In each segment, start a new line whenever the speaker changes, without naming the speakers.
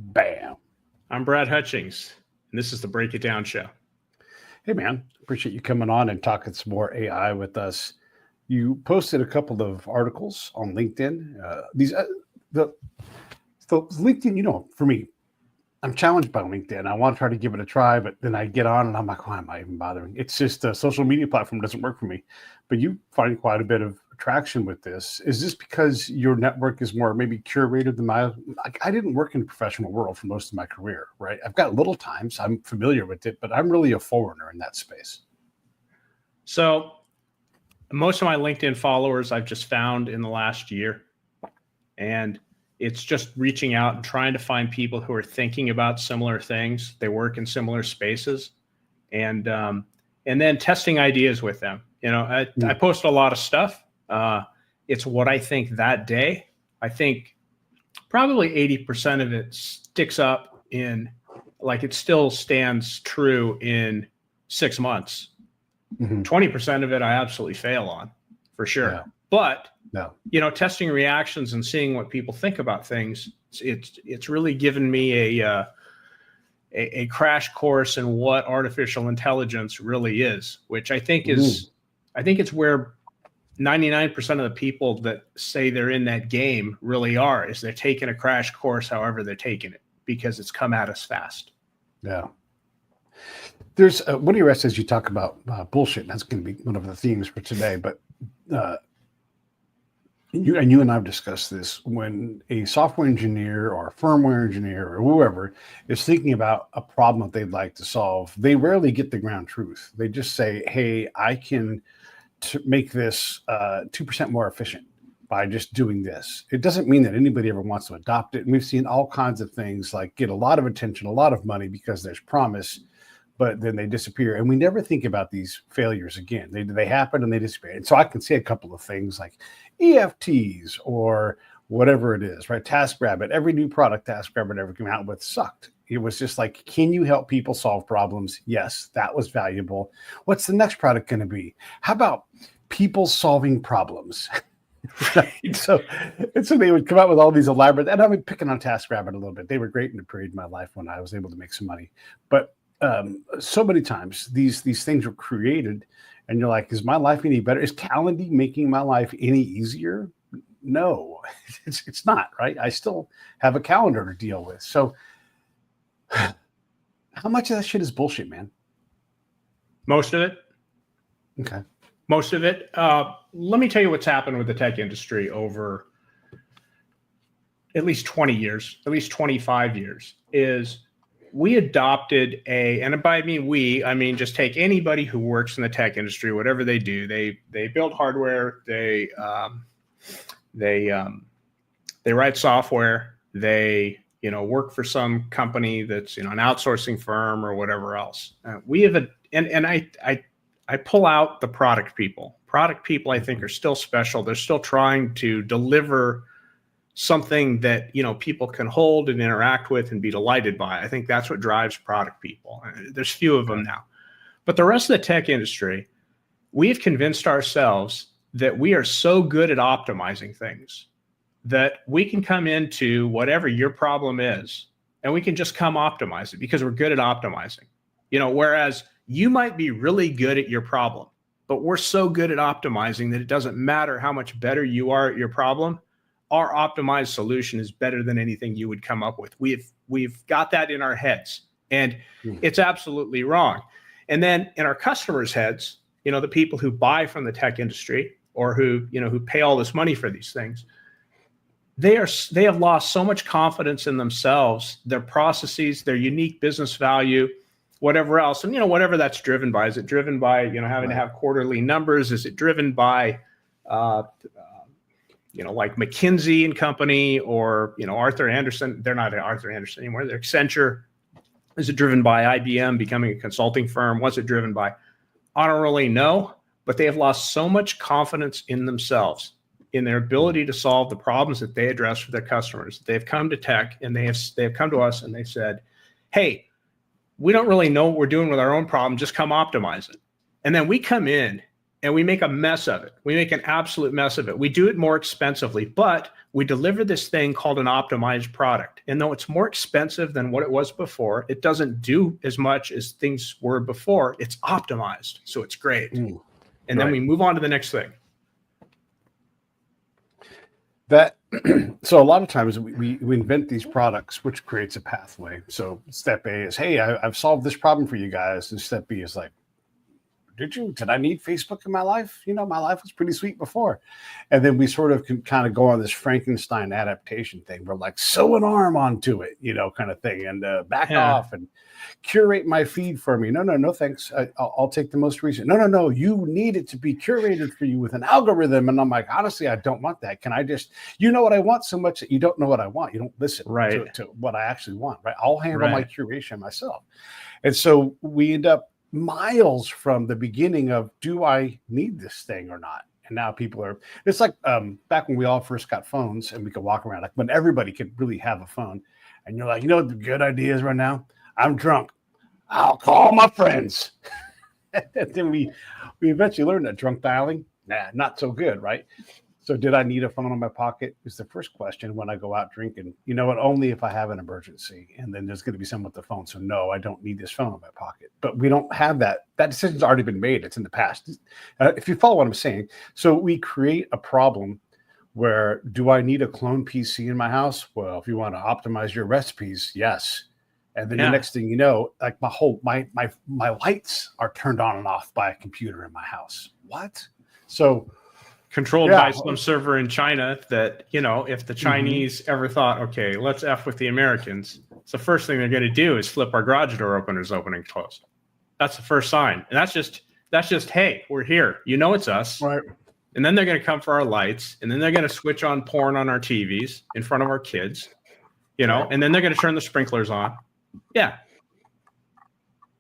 Bam.
I'm Brad Hutchings, and this is the Break It Down Show.
Hey, man. Appreciate you coming on and talking some more AI with us. You posted a couple of articles on LinkedIn. The LinkedIn, for me, I'm challenged by LinkedIn. I want to try to give it a try, but then I get on and I'm like, why am I even bothering? It's just a social media platform doesn't work for me. But you find quite a bit of traction with this. Is this because your network is more maybe curated than mine? I didn't work in the professional world for most of my career, right? I've got little time, so I'm familiar with it, but I'm really a foreigner in that space.
So most of my LinkedIn followers I've just found in the last year. And it's just reaching out and trying to find people who are thinking about similar things. They work in similar spaces, and then testing ideas with them. I post a lot of stuff. It's what I think that day. I think probably 80% of it sticks up it still stands true in 6 months. 20% of it I absolutely fail on, for sure.
Yeah.
But testing reactions and seeing what people think about things, it's really given me a crash course in what artificial intelligence really is, which I think it's where 99% of the people that say they're in that game really are, is they're taking a crash course however they're taking it, because it's come at us fast.
Yeah. There's one of your essays you talk about bullshit. And that's going to be one of the themes for today. But you and I have discussed this. When a software engineer or a firmware engineer or whoever is thinking about a problem that they'd like to solve, they rarely get the ground truth. They just say, hey, I can make this 2% more efficient by just doing this. It doesn't mean that anybody ever wants to adopt it. And we've seen all kinds of things like get a lot of attention, a lot of money because there's promise, but then they disappear. And we never think about these failures again. They happen and they disappear. And so I can say a couple of things like EFTs or whatever it is, right? TaskRabbit, every new product TaskRabbit ever came out with sucked. It was just like, can you help people solve problems? Yes, that was valuable. What's the next product going to be? How about people solving problems? Right? So they would come out with all these elaborate, and I'm picking on TaskRabbit a little bit. They were great in a period of my life when I was able to make some money. But so many times these things were created and you're like, is my life any better? Is Calendly making my life any easier? No, it's not, right? I still have a calendar to deal with. So how much of that shit is bullshit, man?
Most of it.
Okay.
Most of it. Let me tell you what's happened with the tech industry over at least 20 years, at least 25 years, is we adopted and by I mean just take anybody who works in the tech industry, whatever they do, they build hardware, they write software, they work for some company that's an outsourcing firm or whatever else. We have I pull out the product people. Product people I think are still special. They're still trying to deliver something that people can hold and interact with and be delighted by. I think that's what drives product people. There's few of them now, but the rest of the tech industry, we've convinced ourselves that we are so good at optimizing things that we can come into whatever your problem is and we can just come optimize it because we're good at optimizing. Whereas you might be really good at your problem, but we're so good at optimizing that it doesn't matter how much better you are at your problem. Our optimized solution is better than anything you would come up with. We've got that in our heads, and it's absolutely wrong. And then in our customers' heads, the people who buy from the tech industry or who pay all this money for these things, they have lost so much confidence in themselves, their processes, their unique business value, whatever else. And whatever that's driven by. Is it driven by having to have quarterly numbers? Is it driven by like McKinsey and Company or, Arthur Anderson? They're not Arthur Anderson anymore. They're Accenture. Is it driven by IBM becoming a consulting firm? What's it driven by? I don't really know, but they have lost so much confidence in themselves, in their ability to solve the problems that they address for their customers. They've come to tech and they have come to us and they said, hey, we don't really know what we're doing with our own problem. Just come optimize it. And then we come in and we make a mess of it. We make an absolute mess of it. We do it more expensively, but we deliver this thing called an optimized product. And though it's more expensive than what it was before, it doesn't do as much as things were before. It's optimized, so it's great. And then we move on to the next thing.
That so a lot of times we invent these products, which creates a pathway. So step A is, hey, I've solved this problem for you guys, and step B is like, did I need Facebook in my life? My life was pretty sweet before. And then we sort of can kind of go on this Frankenstein adaptation thing. We're like, sew an arm onto it, kind of thing, and back off and curate my feed for me. No, thanks. I'll take the most recent. No. You need it to be curated for you with an algorithm. And I'm like, honestly, I don't want that. Can I just, what I want so much that you don't know what I want. You don't listen to what I actually want, right? I'll handle my curation myself. And so we end up miles from the beginning of, do I need this thing or not? And now it's like back when we all first got phones and we could walk around, like when everybody could really have a phone. And you're like, what the good idea is right now? I'm drunk. I'll call my friends. And then we eventually learned that drunk dialing, not so good, right? So did I need a phone in my pocket? Is the first question when I go out drinking. Only if I have an emergency, and then there's going to be someone with the phone. So no, I don't need this phone in my pocket. But we don't have that. That decision's already been made. It's in the past. If you follow what I'm saying. So we create a problem where, do I need a clone PC in my house? Well, if you want to optimize your recipes, yes. And then the next thing you know, like my lights are turned on and off by a computer in my house. What? So
controlled by some server in China that, if the Chinese ever thought, okay, let's F with the Americans, it's the first thing they're going to do is flip our garage door openers open and close. That's the first sign. And that's just, hey, we're here. It's us.
Right.
And then they're going to come for our lights. And then they're going to switch on porn on our TVs in front of our kids, and then they're going to turn the sprinklers on. Yeah.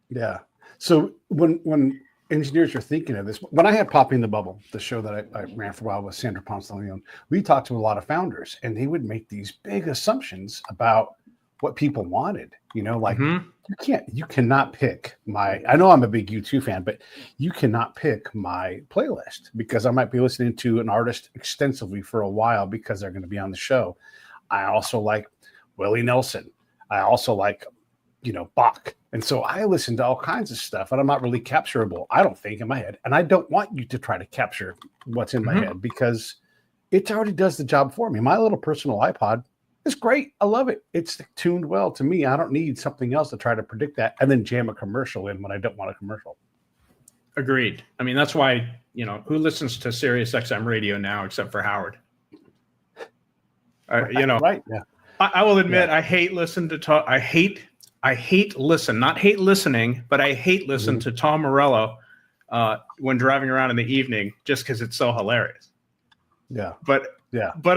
Yeah. So when engineers are thinking of this, when I had Popping the Bubble, the show that I ran for a while with Sandra Ponce de Leon, we talked to a lot of founders, and they would make these big assumptions about what people wanted. You cannot pick I know I'm a big U2 fan, but you cannot pick my playlist because I might be listening to an artist extensively for a while because they're going to be on the show. I also like Willie Nelson. I also like, Bach. And so I listen to all kinds of stuff, and I'm not really capturable, I don't think, in my head. And I don't want you to try to capture what's in my head because it already does the job for me. My little personal iPod is great. I love it. It's tuned well to me. I don't need something else to try to predict that and then jam a commercial in when I don't want a commercial.
Agreed. I mean, that's why, who listens to Sirius XM radio now except for Howard?
Right. Yeah.
I will admit, I hate listen to talk. I hate listen, not hate listening, but I hate listen to Tom Morello when driving around in the evening just because it's so hilarious.
Yeah.
But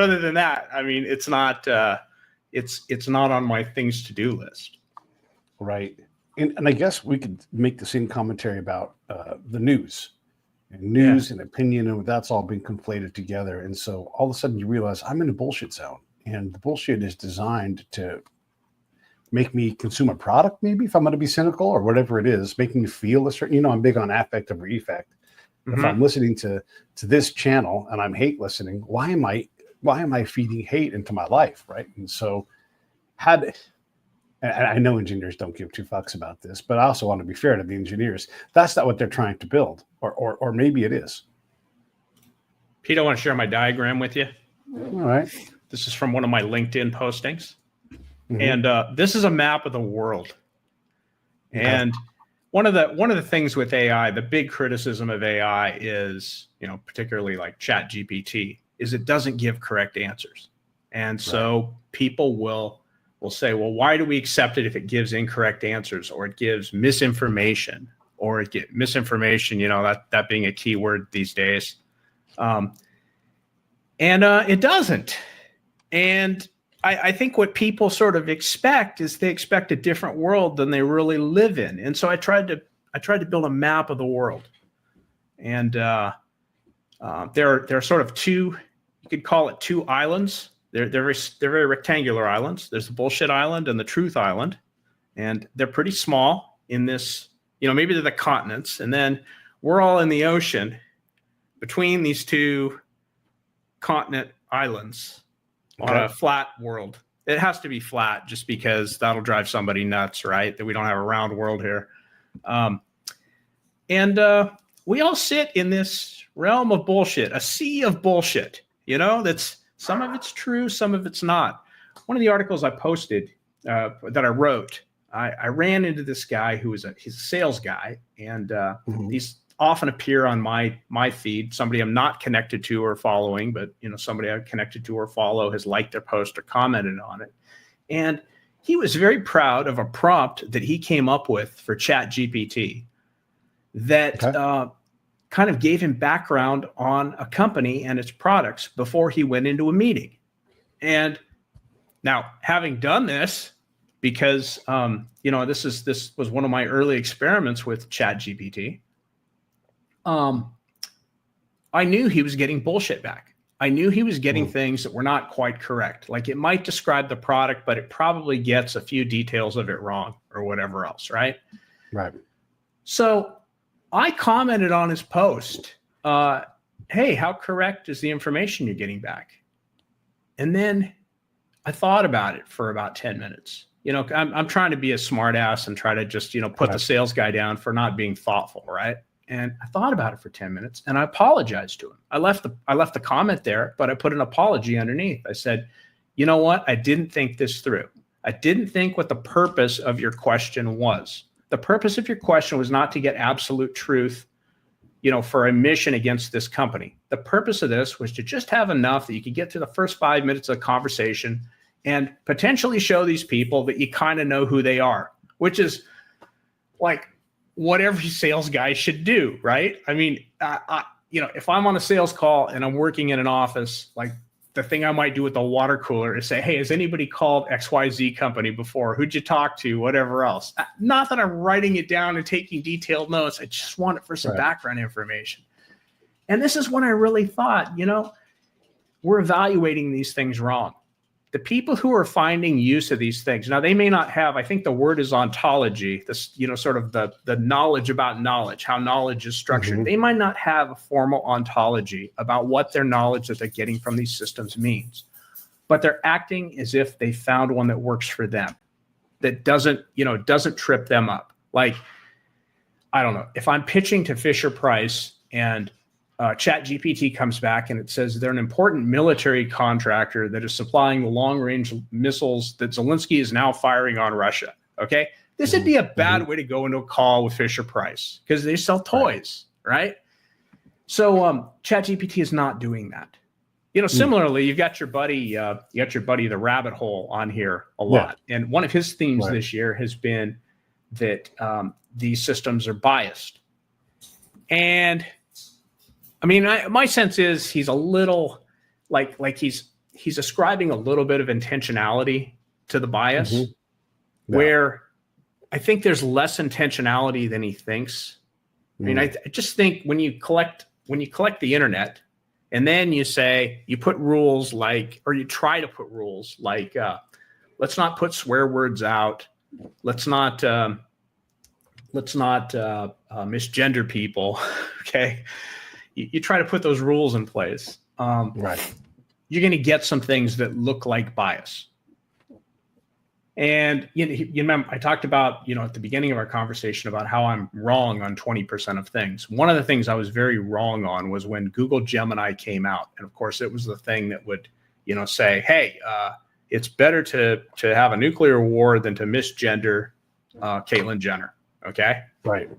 other than that, I mean, it's not on my things to do list.
Right. And I guess we could make the same commentary about the news and opinion, and that's all been conflated together. And so all of a sudden you realize I'm in a bullshit zone, and the bullshit is designed to make me consume a product, maybe, if I'm going to be cynical, or whatever it is, making me feel a certain, I'm big on affect over effect. If I'm listening to this channel and I'm hate listening, why am I feeding hate into my life, right? And so and I know engineers don't give two fucks about this, but I also want to be fair to the engineers. That's not what they're trying to build, or maybe it is.
Pete, I want to share my diagram with you.
All right.
This is from one of my LinkedIn postings. And this is a map of the world. Okay. And one of the things with AI, the big criticism of AI is, particularly like Chat GPT, is it doesn't give correct answers. And so people will say, well, why do we accept it if it gives incorrect answers, or it gives misinformation, or it get misinformation, that being a key word these days. It doesn't. And I think what people sort of expect is they expect a different world than they really live in. And so I tried to build a map of the world. And there are sort of two, you could call it two islands. They're very rectangular islands. There's the bullshit island and the truth island. And they're pretty small in this, maybe they're the continents. And then we're all in the ocean. between these two continent islands on a flat world. It has to be flat just because that'll drive somebody nuts, right? That we don't have a round world here. And we all sit in this realm of bullshit, a sea of bullshit, that's some of it's true, some of it's not. One of the articles I posted that I wrote, I ran into this guy who he's a sales guy, and these often appear on my feed. Somebody I'm not connected to or following, but somebody I'm connected to or follow has liked their post or commented on it. And he was very proud of a prompt that he came up with for ChatGPT that kind of gave him background on a company and its products before he went into a meeting. And now, having done this, because this was one of my early experiments with ChatGPT, I knew he was getting bullshit back. I knew he was getting things that were not quite correct. Like, it might describe the product, but it probably gets a few details of it wrong or whatever else, right?
Right.
So I commented on his post, hey, how correct is the information you're getting back? And then I thought about it for about 10 minutes. I'm trying to be a smart ass and try to just, put the sales guy down for not being thoughtful, right? And I thought about it for 10 minutes and I apologized to him. I left the comment there, but I put an apology underneath. I said, you know what? I didn't think this through. I didn't think what the purpose of your question was. The purpose of your question was not to get absolute truth, for a mission against this company. The purpose of this was to just have enough that you could get through the first 5 minutes of the conversation and potentially show these people that you kind of know who they are, which is like what every sales guy should do, right? I mean, if I'm on a sales call and I'm working in an office, like, the thing I might do with the water cooler is say, hey, has anybody called XYZ company before? Who'd you talk to? Whatever else. Not that I'm writing it down and taking detailed notes. I just want it for some background information. And this is when I really thought, we're evaluating these things wrong. The people who are finding use of these things, now they may not have, I think the word is ontology, this, sort of the knowledge about knowledge, how knowledge is structured. They might not have a formal ontology about what their knowledge that they're getting from these systems means, but they're acting as if they found one that works for them, that doesn't trip them up. Like, I don't know, if I'm pitching to Fisher-Price and ChatGPT comes back and it says they're an important military contractor that is supplying the long-range missiles that Zelensky is now firing on Russia. Okay, this would be a bad way to go into a call with Fisher-Price because they sell toys, right? So ChatGPT is not doing that. Similarly, you've got your buddy, the Rabbit Hole on here a lot, and one of his themes this year has been that these systems are biased, and I mean, my sense is he's a little like he's ascribing a little bit of intentionality to the bias, where I think there's less intentionality than he thinks. I mean, I just think when you collect the internet, and then you put rules or you try to put rules like, let's not put swear words out, let's not misgender people, okay. You try to put those rules in place, you're going to get some things that look like bias. And you remember I talked about, at the beginning of our conversation about how I'm wrong on 20% of things. One of the things I was very wrong on was when Google Gemini came out. And of course, it was the thing that would, say, hey, it's better to have a nuclear war than to misgender Caitlyn Jenner. Okay. Right.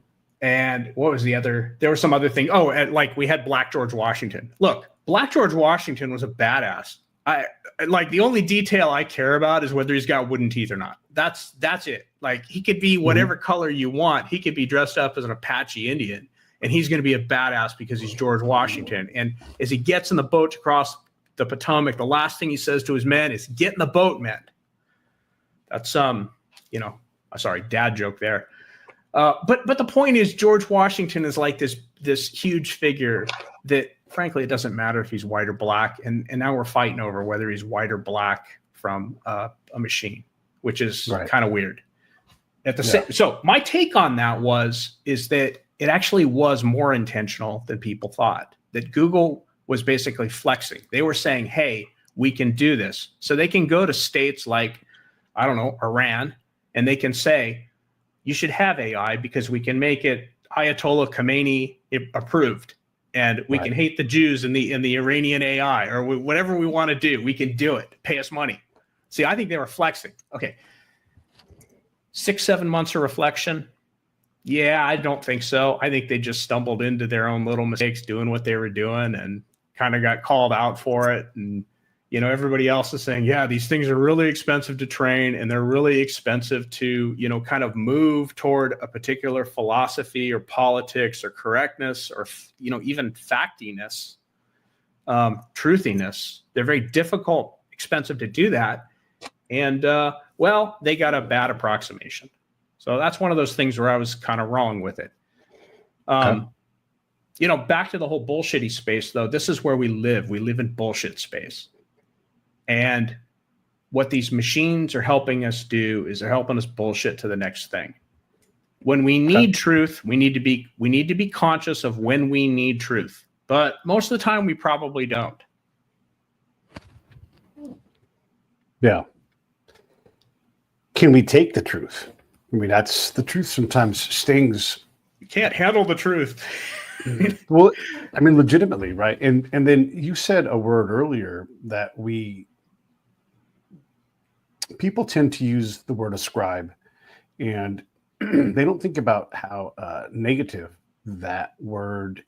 And what was the other? There was some other thing. Oh, and like we had Black George Washington. Look, Black George Washington was a badass. The only detail I care about is whether he's got wooden teeth or not. That's it. Like, he could be whatever color you want. He could be dressed up as an Apache Indian, and he's going to be a badass because he's George Washington. And as he gets in the boat to cross the Potomac, the last thing he says to his men is, "Get in the boat, men." That's sorry, dad joke there. But the point is, George Washington is like this huge figure that, frankly, it doesn't matter if he's white or black. And now we're fighting over whether he's white or black from a machine, which is kind of weird. So my take on that is that it actually was more intentional than people thought. that Google was basically flexing. They were saying, hey, we can do this. So they can go to states like, I don't know, Iran, and they can say, you should have AI because we can make it Ayatollah Khomeini approved. And we can hate the Jews in the Iranian AI, or whatever we want to do. We can do it. Pay us money. See, I think they were flexing. Okay. 6-7 months of reflection. Yeah, I don't think so. I think they just stumbled into their own little mistakes doing what they were doing and kind of got called out for it. And, everybody else is saying, yeah, these things are really expensive to train and they're really expensive to, kind of move toward a particular philosophy or politics or correctness or, even factiness, truthiness. They're very difficult, expensive to do that. And, they got a bad approximation. So that's one of those things where I was kind of wrong with it. Back to the whole bullshitty space, though, this is where we live. We live in bullshit space. And what these machines are helping us do is they're helping us bullshit to the next thing. When we need truth, we need to be conscious of when we need truth. But most of the time, we probably don't.
Yeah. Can we take the truth? I mean, that's the truth sometimes stings.
You can't handle the truth.
Well, I mean, legitimately, right? And then you said a word earlier that people tend to use the word ascribe, and they don't think about how negative that word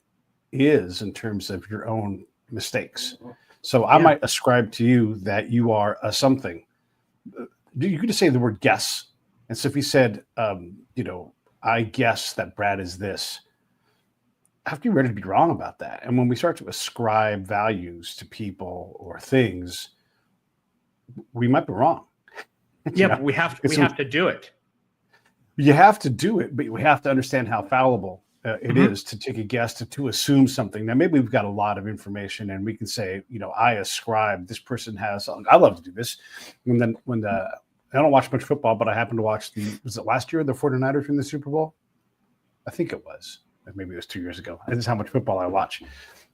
is in terms of your own mistakes. So I might ascribe to you that you are a something. You could just say the word guess. And so if he said, I guess that Brad is this, I have to be ready to be wrong about that. And when we start to ascribe values to people or things, we might be wrong.
Yeah, but we have to do it.
You have to do it, but we have to understand how fallible it is to take a guess, to assume something. Now, maybe we've got a lot of information and we can say, I ascribe this person has, I love to do this. When I don't watch much football, but I happened to watch was it last year, the 49ers in the Super Bowl? I think it was. Maybe it was 2 years ago. This is how much football I watch.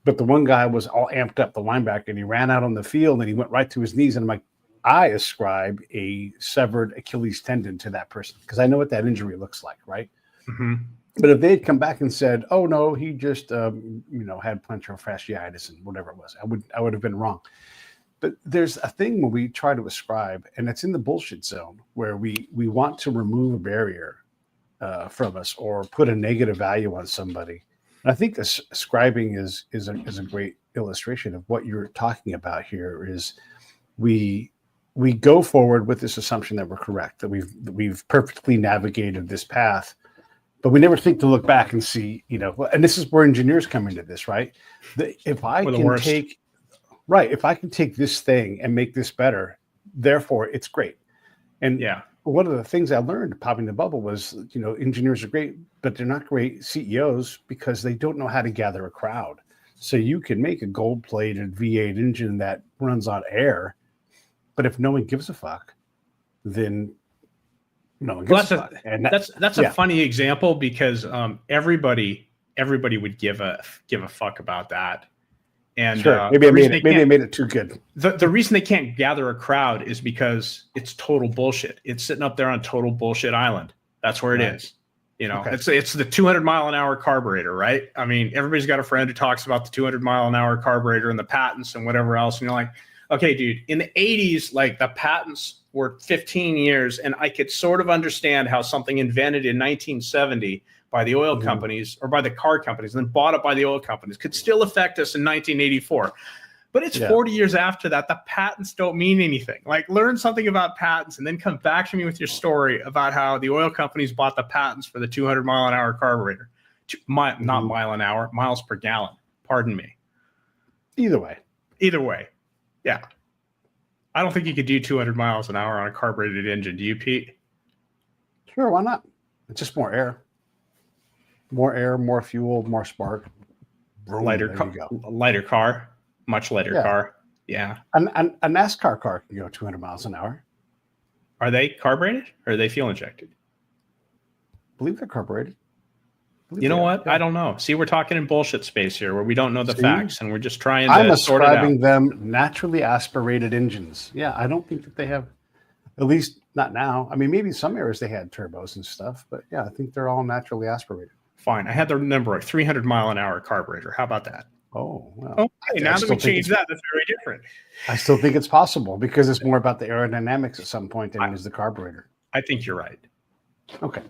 But the one guy was all amped up, the linebacker, and he ran out on the field and he went right to his knees. And I'm like, I ascribe a severed Achilles tendon to that person because I know what that injury looks like, right?
Mm-hmm.
But if they had come back and said, "Oh no, he just had plantar fasciitis and whatever it was," I would have been wrong. But there's a thing when we try to ascribe, and it's in the bullshit zone where we want to remove a barrier from us or put a negative value on somebody. And I think ascribing is a great illustration of what you're talking about here. Is we go forward with this assumption that we're correct, that we've perfectly navigated this path, but we never think to look back and see, and this is where engineers come into this, right? If I can take this thing and make this better, therefore it's great. And one of the things I learned popping the bubble was, engineers are great, but they're not great CEOs because they don't know how to gather a crowd. So you can make a gold-plated V8 engine that runs on air, but if no one gives a fuck, then no one gives a fuck. And
that's a funny example because everybody would give a fuck about that. And
sure, maybe I made it too good.
The reason they can't gather a crowd is because it's total bullshit. It's sitting up there on total bullshit island. That's where it is. It's the 200-mile-an-hour carburetor, right? I mean, everybody's got a friend who talks about the 200-mile-an-hour carburetor and the patents and whatever else. And you're like, okay, dude, in the 80s, like the patents were 15 years. And I could sort of understand how something invented in 1970 by the oil companies or by the car companies and then bought up by the oil companies could still affect us in 1984. But it's 40 years after that. The patents don't mean anything. Like, learn something about patents and then come back to me with your story about how the oil companies bought the patents for the 200-mile-an-hour carburetor. Not mile an hour, miles per gallon. Pardon me.
Either way.
Yeah. I don't think you could do 200 miles an hour on a carbureted engine. Do you, Pete?
Sure, why not? It's just more air. More air, more fuel, more spark.
Lighter car. Much lighter car. Yeah.
A NASCAR car can go 200 miles an hour.
Are they carbureted or are they fuel injected?
I believe they're carbureted.
You know what? I don't know. See, we're talking in bullshit space here where we don't know the facts and we're just trying
I'm
to sort it out.
ascribing them naturally aspirated engines. Yeah, I don't think that they have, at least not now. I mean, maybe some areas they had turbos and stuff, but yeah, I think they're all naturally aspirated.
Fine. I had the number of 300 mile an hour carburetor. How about that?
Oh, well.
Okay, now that we change that, that's very different.
I still think it's possible because it's more about the aerodynamics at some point than it is the carburetor.
I think you're right.
Okay.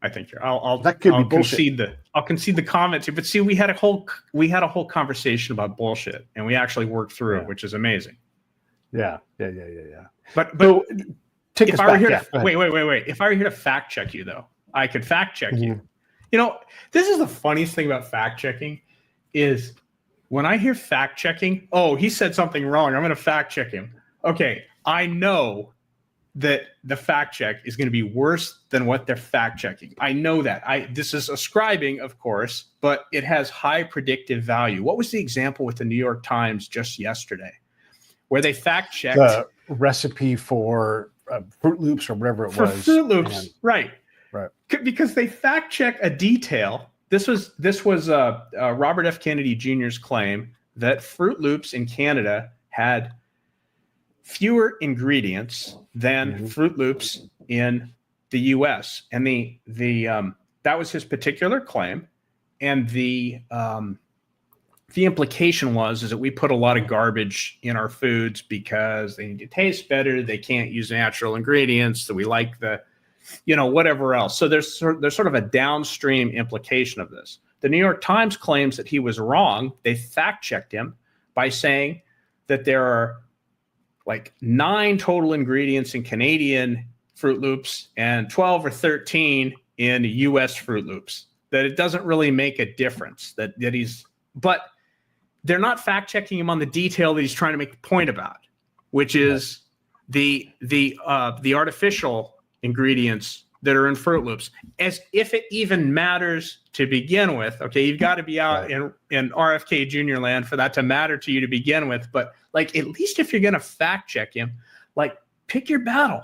I think you're. I'll
concede
the comments here. But see, we had a whole conversation about bullshit, and we actually worked through it, which is amazing.
Yeah.
But
so,
if I were here to wait. If I were here to fact check you, though, I could fact check you. You know, this is the funniest thing about fact checking is when I hear fact checking. Oh, he said something wrong. I'm going to fact check him. Okay, I know that the fact check is going to be worse than what they're fact checking. I know that. This is ascribing, of course, but it has high predictive value. What was the example with the New York Times just yesterday, where they fact checked
the recipe for Fruit Loops or whatever it was?
Fruit Loops, right?
Right.
Because they fact check a detail. This was Robert F. Kennedy Jr.'s claim that Fruit Loops in Canada had fewer ingredients than Fruit Loops in the U.S. And that was his particular claim. And the implication was that we put a lot of garbage in our foods because they need to taste better. They can't use natural ingredients. So we like whatever else. So there's sort of a downstream implication of this. The New York Times claims that he was wrong. They fact checked him by saying that there are like 9 total ingredients in Canadian Fruit Loops and 12 or 13 in US Fruit Loops, that it doesn't really make a difference but they're not fact checking him on the detail that he's trying to make a point about, which is the artificial ingredients that are in Fruit Loops, as if it even matters to begin with. Okay, you've got to be out in RFK Jr. land for that to matter to you to begin with. But like, at least if you're going to fact check him, like, pick your battle.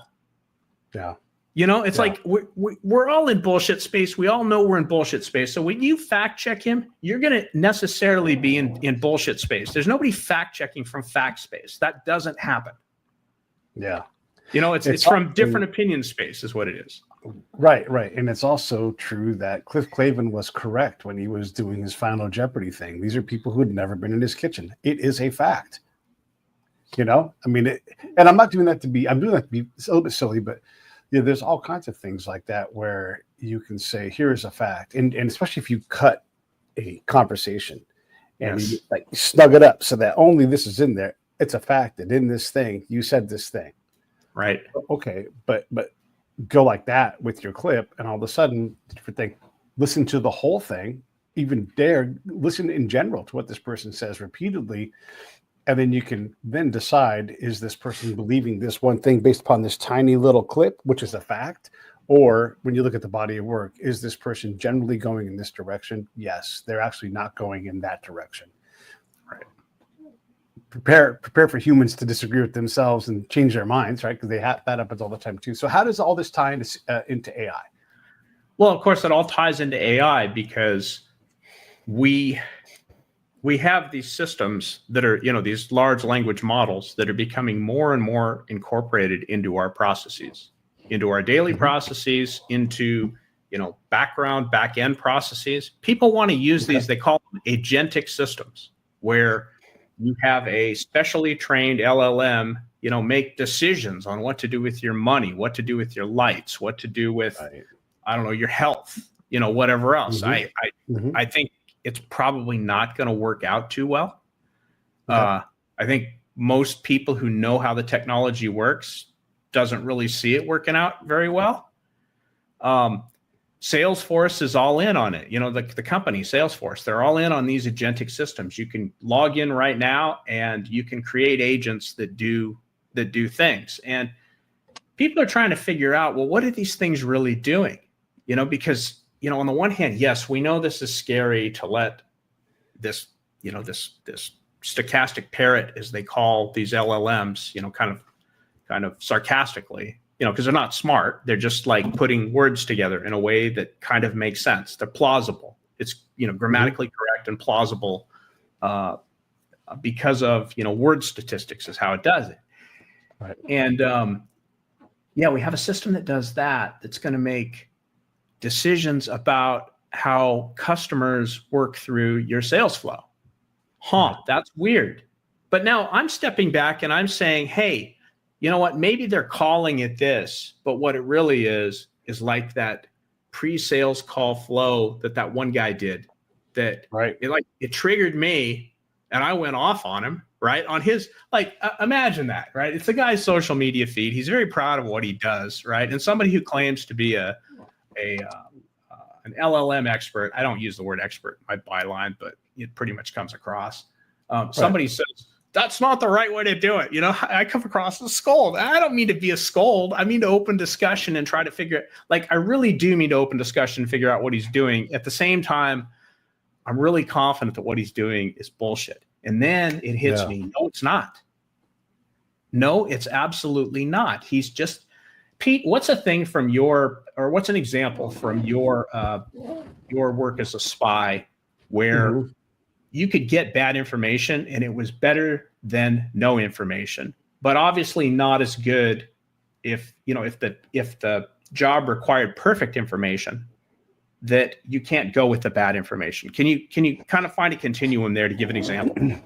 Yeah.
It's like we're all in bullshit space. We all know we're in bullshit space. So when you fact check him, you're going to necessarily be in bullshit space. There's nobody fact checking from fact space. That doesn't happen.
Yeah.
It's from different opinion space is what it is.
Right. And it's also true that Cliff Clavin was correct when he was doing his Final Jeopardy thing. These are people who had never been in his kitchen. It is a fact. I mean, and I'm doing that to be a little bit silly, but there's all kinds of things like that where you can say, here is a fact. And especially if you cut a conversation and you snug it up so that only this is in there. It's a fact that in this thing, you said this thing.
Right.
Okay. But go like that with your clip, and all of a sudden, different thing. Listen to the whole thing, even dare listen in general to what this person says repeatedly, and then you can then decide: is this person believing this one thing based upon this tiny little clip, which is a fact, or when you look at the body of work, is this person generally going in this direction? Yes, they're actually not going in that direction. Right. Prepare for humans to disagree with themselves and change their minds, right? Because that happens all the time too. So how does all this tie into AI?
Well, of course, it all ties into AI because we have these systems that are, these large language models that are becoming more and more incorporated into our processes, into our daily processes, into, back-end processes. People want to use these, they call them agentic systems, where you have a specially trained LLM, make decisions on what to do with your money, what to do with your lights, what to do with, I don't know, your health, whatever else. I think it's probably not going to work out too well. I think most people who know how the technology works doesn't really see it working out very well. Salesforce is all in on it. The company Salesforce, they're all in on these agentic systems. You can log in right now and you can create agents that do things. And people are trying to figure out, well, what are these things really doing? Because, on the one hand, yes, we know this is scary to let this stochastic parrot, as they call these LLMs, kind of sarcastically, because they're not smart. They're just like putting words together in a way that kind of makes sense. They're plausible. It's, grammatically correct and plausible because of, word statistics is how it does it.
Right.
And we have a system that does that. That's going to make decisions about how customers work through your sales flow. That's weird. But now I'm stepping back and I'm saying, hey, you know what? Maybe they're calling it this, but what it really is like that pre-sales call flow that one guy did. That it triggered me, and I went off on him. Right on his imagine that. Right, it's the guy's social media feed. He's very proud of what he does. Right, and somebody who claims to be an LLM expert. I don't use the word expert in my byline, but it pretty much comes across. Somebody says, that's not the right way to do it. I come across as a scold. I don't mean to be a scold. I mean to open discussion and try to figure it. I really do mean to open discussion and figure out what he's doing. At the same time, I'm really confident that what he's doing is bullshit. And then it hits me. No, it's not. No, it's absolutely not. He's just, Pete, what's a thing from what's an example from your work as a spy where you could get bad information and it was better than no information, but obviously not as good if the job required perfect information, that you can't go with the bad information. Can you kind of find a continuum there to give an example?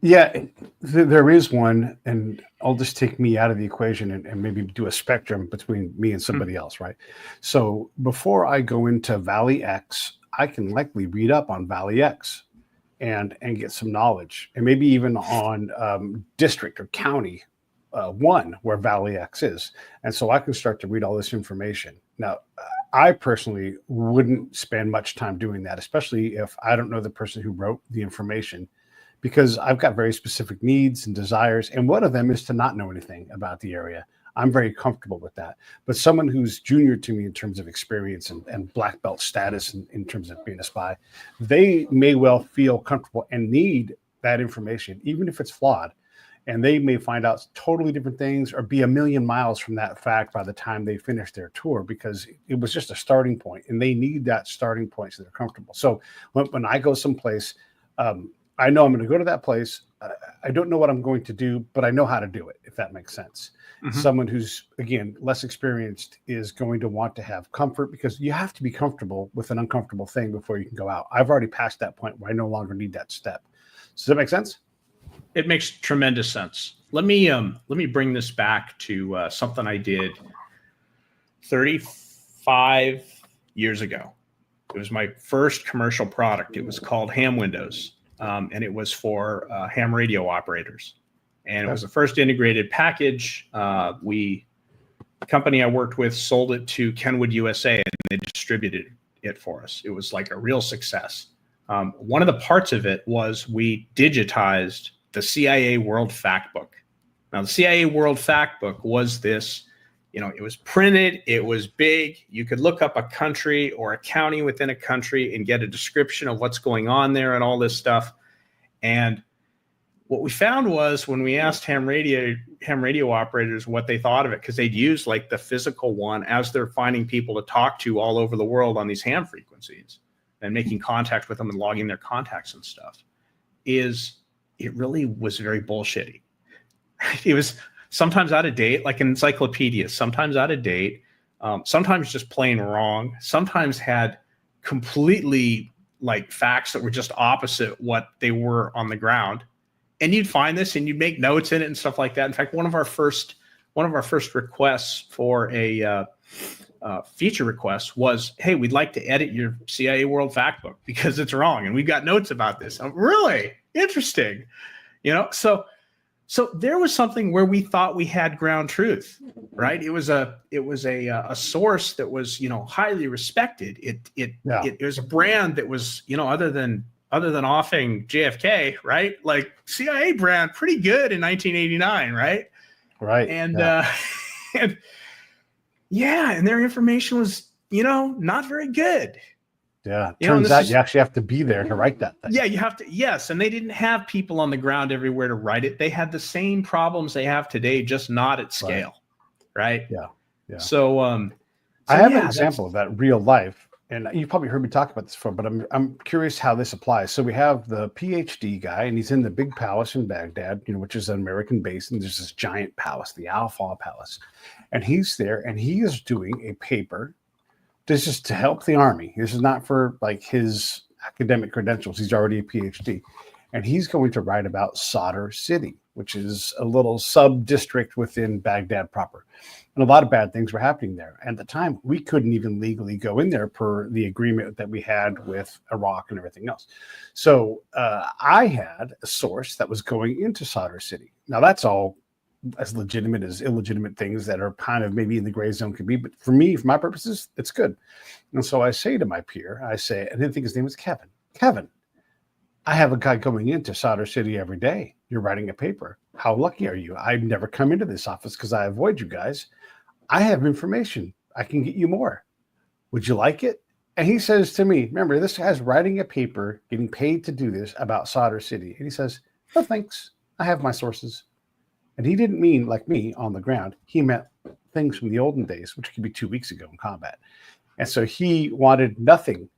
Yeah, there is one, and I'll just take me out of the equation and maybe do a spectrum between me and somebody else, right? So before I go into Valley X, I can likely read up on Valley X and get some knowledge, and maybe even on district or county one where Valley X is. And so I can start to read all this information. Now, I personally wouldn't spend much time doing that, especially if I don't know the person who wrote the information, because I've got very specific needs and desires. And one of them is to not know anything about the area. I'm very comfortable with that. But someone who's junior to me in terms of experience and black belt status in terms of being a spy, they may well feel comfortable and need that information, even if it's flawed. And they may find out totally different things or be a million miles from that fact by the time they finish their tour, because it was just a starting point and they need that starting point so they're comfortable. So when I go someplace, I know I'm going to go to that place. I don't know what I'm going to do, but I know how to do it, if that makes sense. Mm-hmm. Someone who's, again, less experienced is going to want to have comfort, because you have to be comfortable with an uncomfortable thing before you can go out. I've already passed that point where I no longer need that step. Does that make sense?
It makes tremendous sense. Let me bring this back to something I did 35 years ago. It was my first commercial product. It was called Ham Windows, and it was for ham radio operators. And it was the first integrated package. The company I worked with sold it to Kenwood USA, and they distributed it for us. It was like a real success. One of the parts of it was we digitized the CIA World Factbook. Now, the CIA World Factbook was this, it was printed, it was big. You could look up a country or a county within a country and get a description of what's going on there and all this stuff. And what we found was, when we asked ham radio operators what they thought of it, because they'd use like the physical one as they're finding people to talk to all over the world on these ham frequencies and making contact with them and logging their contacts and stuff, it really was very bullshitty. It was sometimes out of date, like an encyclopedia, sometimes out of date, sometimes just plain wrong, sometimes had completely like facts that were just opposite what they were on the ground. And you'd find this and you'd make notes in it and stuff like that. In fact, one of our first requests for a feature request was, hey, we'd like to edit your CIA World Factbook because it's wrong, and we've got notes about this. Really interesting, So there was something where we thought we had ground truth, right? It was a source that was highly respected. It was a brand that was other than offing JFK, right? Like CIA brand, pretty good in 1989, right?
Right.
And and their information was not very good.
Yeah. Turns out you actually have to be there to write that thing.
Yeah, you have to. Yes. And they didn't have people on the ground everywhere to write it. They had the same problems they have today, just not at scale. Right.
Yeah. Yeah.
So
I have
yeah,
an example of that real life, and you've probably heard me talk about this before, but I'm curious how this applies. So we have the PhD guy, and he's in the big palace in Baghdad, which is an American base, and there's this giant palace, the Al Faw Palace, and he's there, and he is doing a paper. This is to help the army. This is not for like his academic credentials. He's already a PhD, and he's going to write about Sadr City, which is a little sub district within Baghdad proper. And a lot of bad things were happening there. And at the time, we couldn't even legally go in there per the agreement that we had with Iraq and everything else. So I had a source that was going into Sadr City. Now, that's all as legitimate as illegitimate things that are kind of maybe in the gray zone could be. But for me, for my purposes, it's good. And so I say to my peer, I didn't think his name was Kevin. Kevin, I have a guy going into Sadr City every day. You're writing a paper. How lucky are you? I've never come into this office because I avoid you guys. I have information. I can get you more. Would you like it? And he says to me, remember, this guy's writing a paper, getting paid to do this about Sadr City. And he says, no, thanks. I have my sources. And he didn't mean like me on the ground. He meant things from the olden days, which could be 2 weeks ago in combat. And so he wanted nothing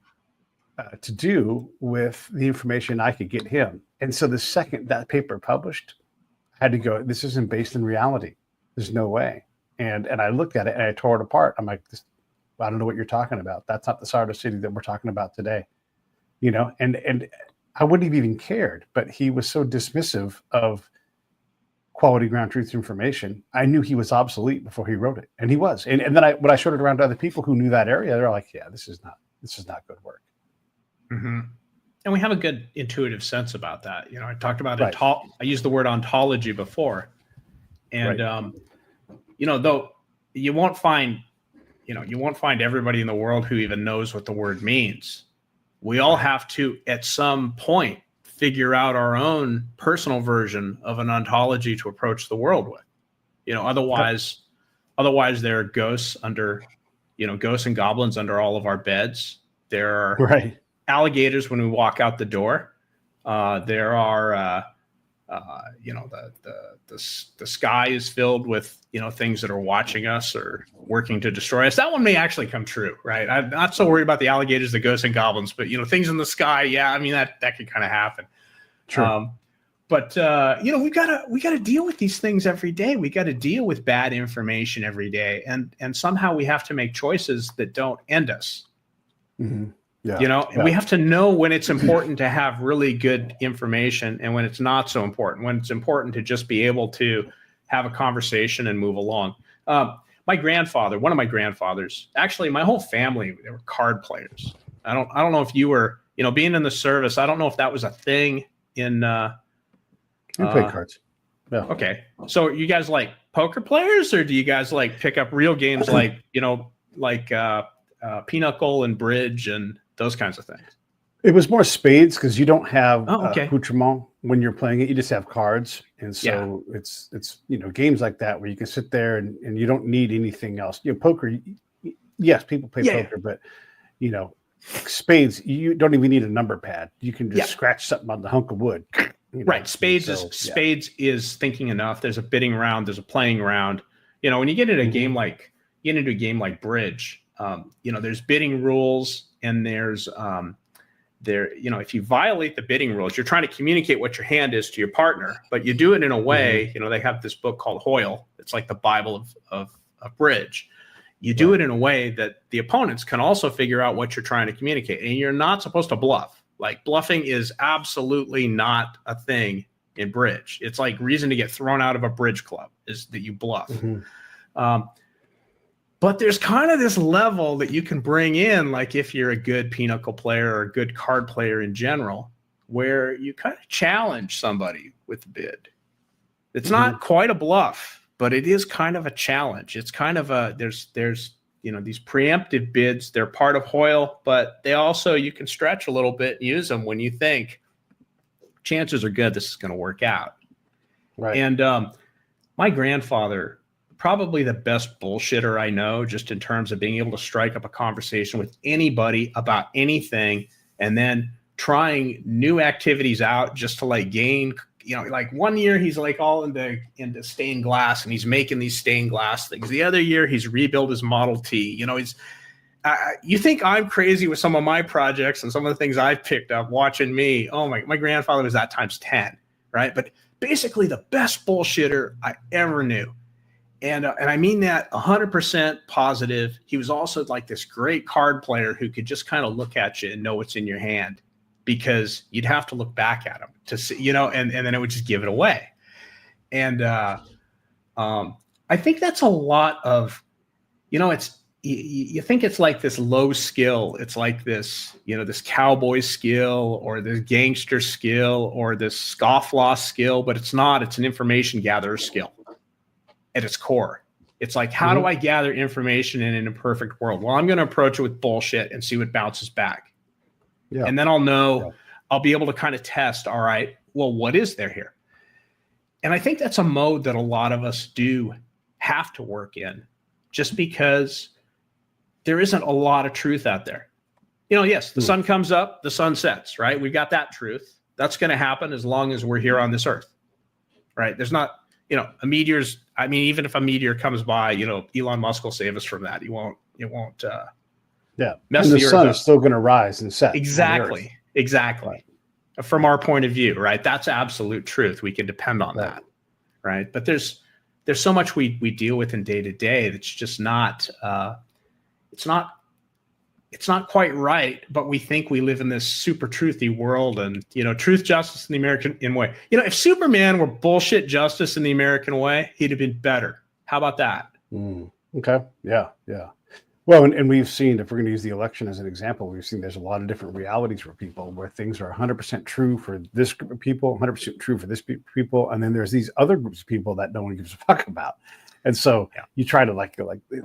to do with the information I could get him. And so the second that paper published, I had to go, this isn't based in reality. There's no way. And I looked at it and I tore it apart. I'm like, I don't know what you're talking about. That's not the Sadr City that we're talking about today. And I wouldn't have even cared, but he was so dismissive of quality ground truth information. I knew he was obsolete before he wrote it. And he was. And then when I showed it around to other people who knew that area, they're like, yeah, this is not good work.
Mm-hmm. And we have a good intuitive sense about that. I talked about
right.
I used the word ontology before. And,
right.
Though you won't find everybody in the world who even knows what the word means. We all have to, at some point, figure out our own personal version of an ontology to approach the world with. Otherwise there are ghosts and goblins under all of our beds. There are
right.
alligators when we walk out the door. There are the sky is filled with things that are watching us or working to destroy us. That one may actually come true, right? I'm not so worried about the alligators, the ghosts and goblins, but things in the sky, yeah, I mean that could kind of happen.
Sure.
But we gotta deal with these things every day. We got to deal with bad information every day, and somehow we have to make choices that don't end us.
Mm-hmm. Yeah.
And we have to know when it's important to have really good information and when it's not so important, when it's important to just be able to have a conversation and move along. One of my grandfathers, actually my whole family, they were card players. I don't know if you were, being in the service, I don't know if that was a thing in,
you play cards. Yeah.
Okay. So you guys like poker players, or do you guys like pick up real games like Pinochle and Bridge and those kinds of things?
It was more spades because you don't have
okay.
accoutrement when you're playing it. You just have cards. And so it's games like that where you can sit there and you don't need anything else. Poker, yes, people play poker, but spades, you don't even need a number pad. You can just scratch something on the hunk of wood.
Right. Spades is thinking enough. There's a bidding round, there's a playing round. When you get into a game like Bridge, there's bidding rules, and there's if you violate the bidding rules, you're trying to communicate what your hand is to your partner, but you do it in a way, they have this book called Hoyle. It's like the Bible of Bridge. You do it in a way that the opponents can also figure out what you're trying to communicate, and you're not supposed to bluff. Like, bluffing is absolutely not a thing in Bridge. It's like reason to get thrown out of a bridge club is that you bluff. But there's kind of this level that you can bring in, like if you're a good Pinochle player or a good card player in general, where you kind of challenge somebody with the bid. It's not quite a bluff, but it is kind of a challenge. It's kind of there's these preemptive bids. They're part of Hoyle, but they also, you can stretch a little bit and use them when you think chances are good this is going to work out.
Right.
And my grandfather, probably the best bullshitter I know, just in terms of being able to strike up a conversation with anybody about anything and then trying new activities out just to like gain like 1 year he's like all into stained glass and he's making these stained glass things. The other year he's rebuilt his Model T. You think I'm crazy with some of my projects and some of the things I've picked up watching me. Oh my grandfather was that times 10, right? But basically the best bullshitter I ever knew. And I mean that 100% positive. He was also like this great card player who could just kind of look at you and know what's in your hand, because you'd have to look back at him to see, and then it would just give it away. And I think that's a lot of, it's, you think it's like this low skill. It's like this, this cowboy skill or this gangster skill or this scofflaw skill, but it's not. It's an information gatherer skill at its core. It's like, how do I gather information in an imperfect world? Well, I'm going to approach it with bullshit and see what bounces back. Yeah. And then I'll know, I'll be able to kind of test, all right, well, what is there here? And I think that's a mode that a lot of us do have to work in, just because there isn't a lot of truth out there. Yes, the sun comes up, the sun sets, right? We've got that truth. That's going to happen as long as we're here on this earth, right? There's not, a meteor's, even if a meteor comes by, Elon Musk will save us from that. It won't
mess
and
the sun is still going to rise and set.
Exactly. Right. From our point of view, right? That's absolute truth. We can depend on that, right? But there's so much we deal with in day to day that's just not, it's not quite right, but we think we live in this super truthy world and, truth, justice, in the American way. If Superman were bullshit justice in the American way, he'd have been better. How about that?
Okay. Yeah. Well, and we've seen, if we're going to use the election as an example, we've seen there's a lot of different realities for people where things are 100% true for this group of people, 100% true for this people. And then there's these other groups of people that no one gives a fuck about. And so you try to like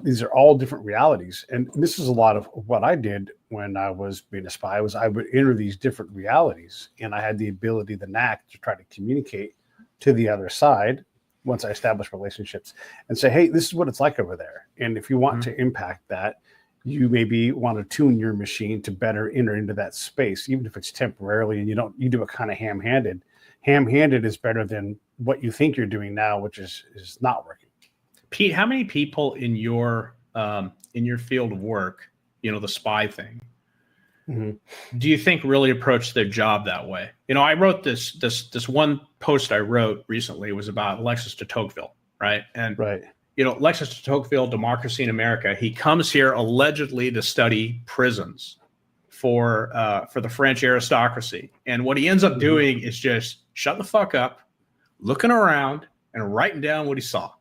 these are all different realities. And this is a lot of what I did when I was being a spy, was I would enter these different realities, and I had the ability, the knack, to try to communicate to the other side once I established relationships and say, hey, this is what it's like over there. And if you want to impact that, you maybe want to tune your machine to better enter into that space, even if it's temporarily, and you do it kind of ham-handed. Ham-handed is better than what you think you're doing now, which is not working.
Pete, how many people in your field of work, the spy thing, do you think really approach their job that way? I wrote this one post I wrote recently was about Alexis de Tocqueville, right? And Alexis de Tocqueville, Democracy in America. He comes here allegedly to study prisons for the French aristocracy, and what he ends up doing is just shut the fuck up, looking around, and writing down what he saw.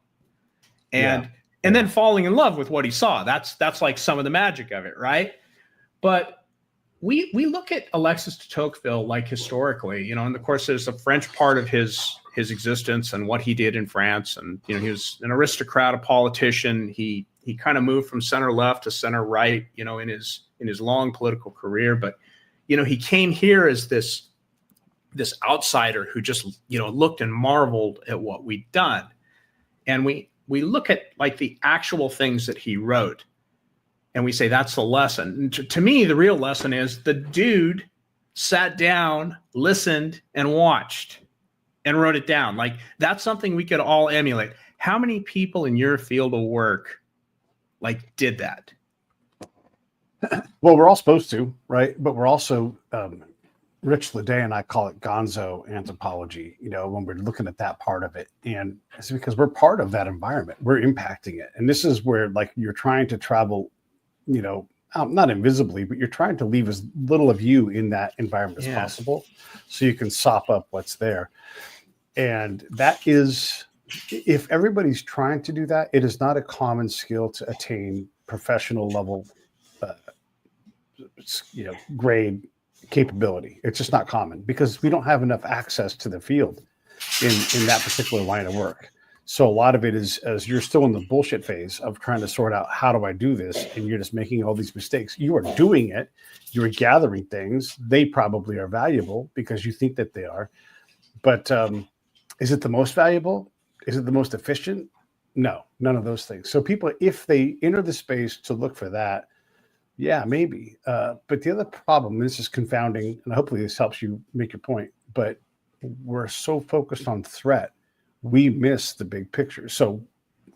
And then falling in love with what he saw. That's like some of the magic of it, right? But we look at Alexis de Tocqueville like historically, and of course there's a French part of his existence and what he did in France, and he was an aristocrat, a politician. He kind of moved from center left to center right, in his long political career. But he came here as this outsider who just looked and marveled at what we'd done, and we look at like the actual things that he wrote and we say, that's the lesson. And to me, the real lesson is the dude sat down, listened, and watched and wrote it down. Like, that's something we could all emulate. How many people in your field of work did that?
Well, we're all supposed to, right? But we're also, Rich Leday and I call it gonzo anthropology, when we're looking at that part of it. And it's because we're part of that environment. We're impacting it. And this is where you're trying to travel, not invisibly, but you're trying to leave as little of you in that environment as possible so you can sop up what's there. And that is, if everybody's trying to do that, it is not a common skill to attain professional level, grade capability. It's just not common because we don't have enough access to the field in that particular line of work. So a lot of it is, as you're still in the bullshit phase of trying to sort out, how do I do this? And you're just making all these mistakes. You are doing it. You're gathering things. They probably are valuable because you think that they are. But is it the most valuable? Is it the most efficient? No, none of those things. So people, if they enter the space to look for that, yeah, maybe. But the other problem, and this is confounding, and hopefully this helps you make your point, but we're so focused on threat, we miss the big picture. So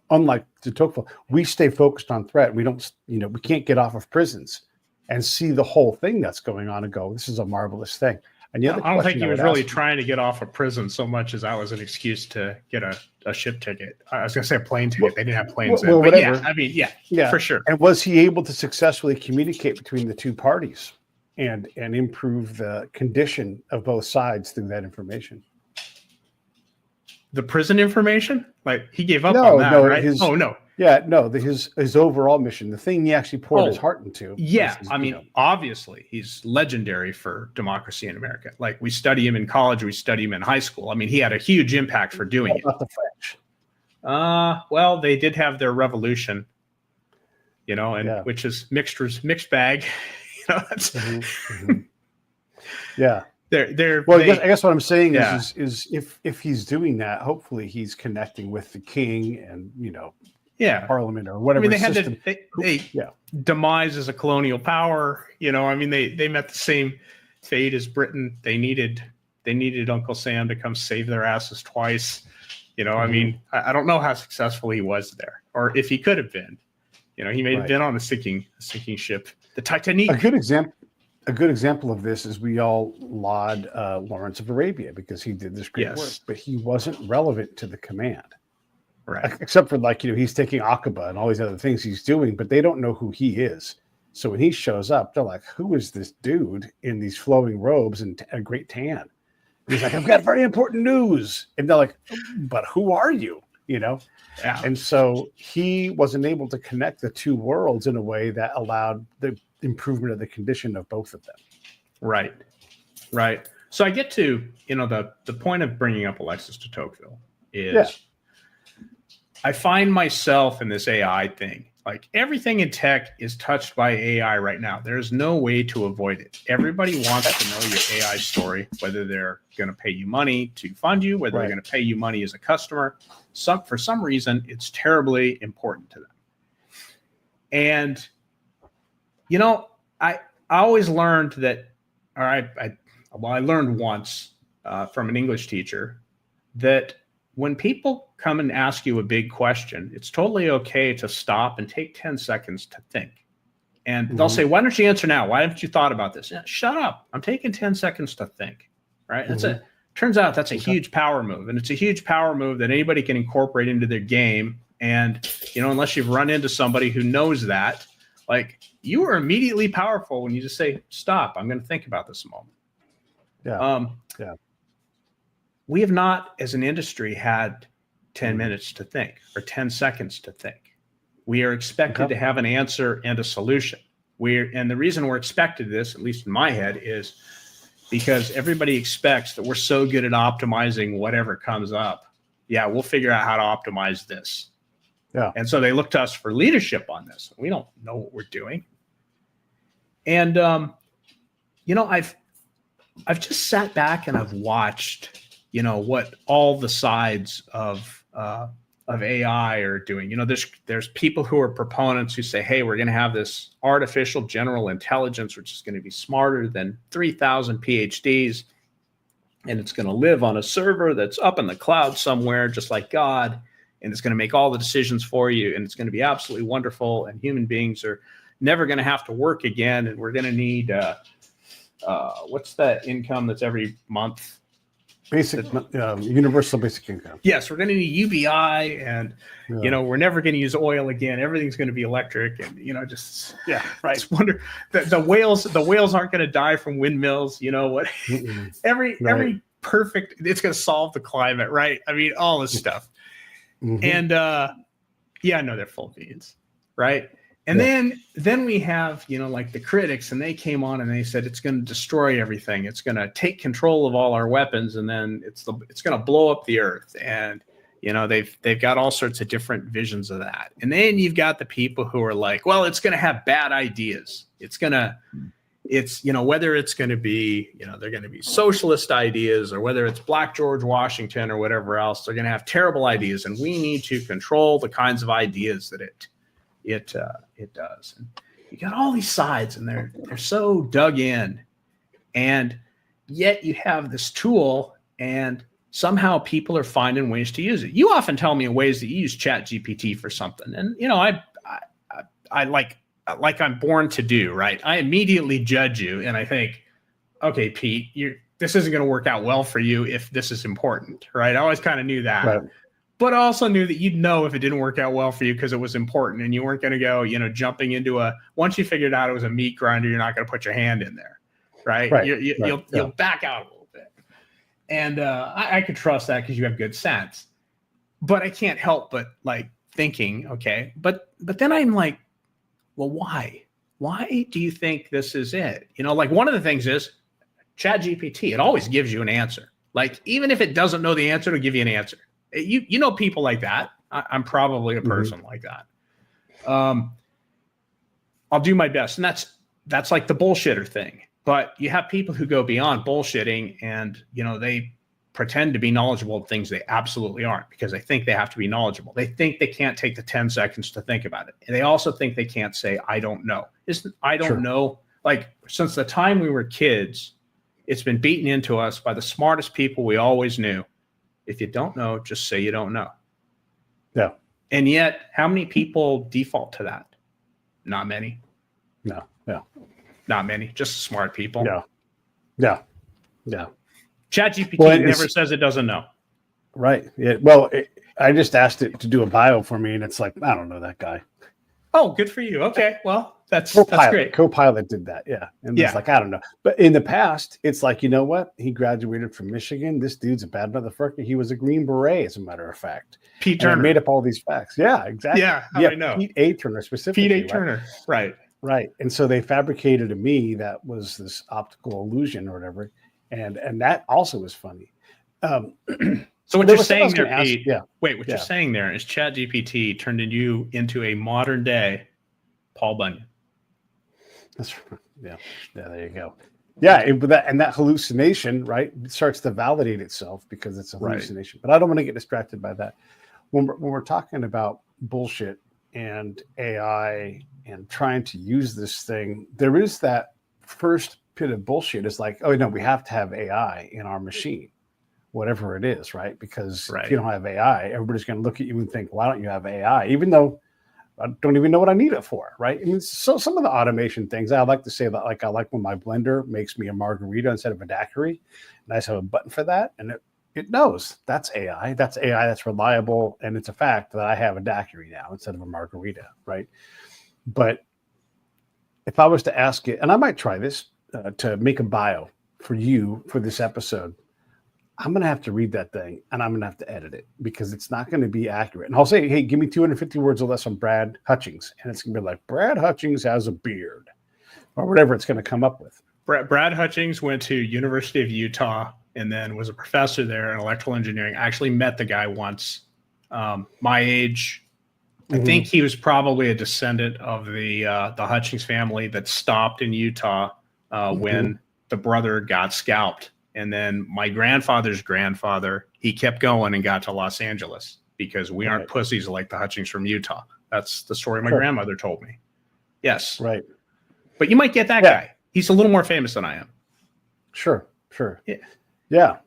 unlike the Tocqueville, we stay focused on threat. We don't, we can't get off of prisons and see the whole thing that's going on and go, this is a marvelous thing. And the other
I don't think
question
he
I
was
would
really
ask,
trying to get off of prison so much as that was an excuse to get a ship ticket. I was going to say a plane ticket. They didn't have planes then. But
whatever.
yeah, I mean, yeah,
Yeah,
for sure.
and was he able to successfully communicate between the two parties and improve the condition of both sides through that information?
The prison information, like he gave up
No,
on that,
no,
right? Oh no,
his overall mission, the thing he actually poured his heart into.
Yeah,
his,
I mean, obviously he's legendary for democracy in America. Like we study him in college, we study him in high school. I mean, he had a huge impact for doing it.
Not the French.
Well, they did have their revolution, and which is mixed bag. That's
yeah.
I
guess what I'm saying is if he's doing that, hopefully he's connecting with the king and Parliament or whatever.
I mean, they demise as a colonial power. I mean, they met the same fate as Britain. They needed Uncle Sam to come save their asses twice. I mean, I don't know how successful he was there, or if he could have been. He may have been on a sinking ship, the Titanic.
A good example of this is we all laud Lawrence of Arabia because he did this great work, but he wasn't relevant to the command.
Right.
Except for he's taking Aqaba and all these other things he's doing, but they don't know who he is. So when he shows up, they're like, who is this dude in these flowing robes and a great tan? And he's like, I've got very important news. And they're like, but who are you? Yeah. And so he wasn't able to connect the two worlds in a way that allowed the improvement of the condition of both of them.
Right. So I get to, the point of bringing up Alexis de Tocqueville is I find myself in this AI thing. Like everything in tech is touched by AI right now. There's no way to avoid it. Everybody wants to know your AI story, whether they're going to pay you money to fund you, whether they're going to pay you money as a customer. For some reason, it's terribly important to them. And, I always learned that, I learned once from an English teacher that when people come and ask you a big question, it's totally okay to stop and take 10 seconds to think. And they'll say, why don't you answer now? Why haven't you thought about this? Yeah, shut up. I'm taking 10 seconds to think, right? Turns out that's a huge power move. And it's a huge power move that anybody can incorporate into their game. And, unless you've run into somebody who knows that, like you are immediately powerful when you just say, stop, I'm going to think about this a moment. We have not, as an industry, had 10 minutes to think or 10 seconds to think. We are expected to have an answer and a solution. And the reason we're expected this, at least in my head, is because everybody expects that we're so good at optimizing whatever comes up. Yeah, we'll figure out how to optimize this. Yeah. And so they look to us for leadership on this. We don't know what we're doing. And, I've just sat back and I've watched, what all the sides of AI are doing. There's people who are proponents who say, hey, we're going to have this artificial general intelligence, which is going to be smarter than 3,000 PhDs. And it's going to live on a server that's up in the cloud somewhere, just like God. And it's going to make all the decisions for you. And it's going to be absolutely wonderful. And human beings are never going to have to work again. And we're going to need, what's that income that's every month?
Universal basic income.
Yes, we're going to need UBI, and we're never going to use oil again. Everything's going to be electric, and Just wonder the whales aren't going to die from windmills. What? every perfect. It's going to solve the climate, right? I mean, all this stuff, and no, they're full of beans, right? And then we have, like the critics, and they came on and they said it's going to destroy everything. It's going to take control of all our weapons, and then it's going to blow up the earth. And they've got all sorts of different visions of that. And then you've got the people who are like, well, it's going to have bad ideas. Whether it's going to be, they're going to be socialist ideas, or whether it's Black George Washington or whatever else, they're going to have terrible ideas, and we need to control the kinds of ideas that it does. And you got all these sides, and they're so dug in, and yet you have this tool and somehow people are finding ways to use it. You often tell me ways that you use Chat GPT for something, and I like I'm born to do, right? I immediately judge you, and I think, okay, Pete, this isn't going to work out well for you if this is important, right? I always kind of knew that.
Right.
But I also knew that you'd know if it didn't work out well for you because it was important, and you weren't going to go, jumping into once you figured out it was a meat grinder, you're not going to put your hand in there, right?
Right.
You'll back out a little bit. And I could trust that because you have good sense. But I can't help but like thinking, okay, but then I'm like, well, why? Why do you think this is it? Like one of the things is Chat GPT, it always gives you an answer. Like even if it doesn't know the answer, it'll give you an answer. You know people like that. I'm probably a person like that. I'll do my best, and that's like the bullshitter thing. But you have people who go beyond bullshitting, and they pretend to be knowledgeable of things they absolutely aren't because they think they have to be knowledgeable. They think they can't take the 10 seconds to think about it, and they also think they can't say I don't know. I don't know. Like since the time we were kids, it's been beaten into us by the smartest people we always knew. If you don't know, just say you don't know.
Yeah.
And yet, how many people default to that? Not many.
No. Yeah.
Not many. Just smart people.
Yeah. Yeah. Yeah.
ChatGPT never says it doesn't know.
Right. Yeah. Well, I just asked it to do a bio for me, and it's like, I don't know that guy.
Oh, good for you. Okay. Well, that's great.
Copilot did that. Yeah. And it's like, I don't know. But in the past, it's like, you know what? He graduated from Michigan. This dude's a bad motherfucker. He was a Green Beret, as a matter of fact.
Pete Turner.
Made up all these facts. Yeah, exactly.
Yeah, I know.
Pete A. Turner specifically.
Pete A. Turner. Right.
Right. And so they fabricated to me that was this optical illusion or whatever. And that also was funny.
So what you're saying there, Pete,
what
you're saying there is ChatGPT turned you into a modern day Paul Bunyan.
That's yeah. There you go. Yeah, and that hallucination, right, starts to validate itself because it's a hallucination. Right. But I don't want to get distracted by that. When we're talking about bullshit and AI and trying to use this thing, there is that first bit of bullshit. Is like, oh no, we have to have AI in our machine. Whatever it is, right? Because if you don't have AI, everybody's going to look at you and think, why don't you have AI? Even though I don't even know what I need it for, right? I mean, so some of the automation things, I like to say that, like I like when my blender makes me a margarita instead of a daiquiri, and I just have a button for that, and it knows that's AI. That's AI that's reliable, and it's a fact that I have a daiquiri now instead of a margarita, right? But if I was to ask it, and I might try this to make a bio for you for this episode, I'm going to have to read that thing and I'm going to have to edit it because it's not going to be accurate. And I'll say, hey, give me 250 words or less on Brad Hutchings. And it's going to be like, Brad Hutchings has a beard or whatever it's going to come up with.
Brad Hutchings went to University of Utah and then was a professor there in electrical engineering. I actually met the guy once. My age, I think he was probably a descendant of the Hutchings family that stopped in Utah when the brother got scalped. And then my grandfather's grandfather, he kept going and got to Los Angeles because we aren't pussies like the Hutchings from Utah. That's the story my grandmother told me. Yes.
Right.
But you might get that guy. He's a little more famous than I am.
Sure. Yeah.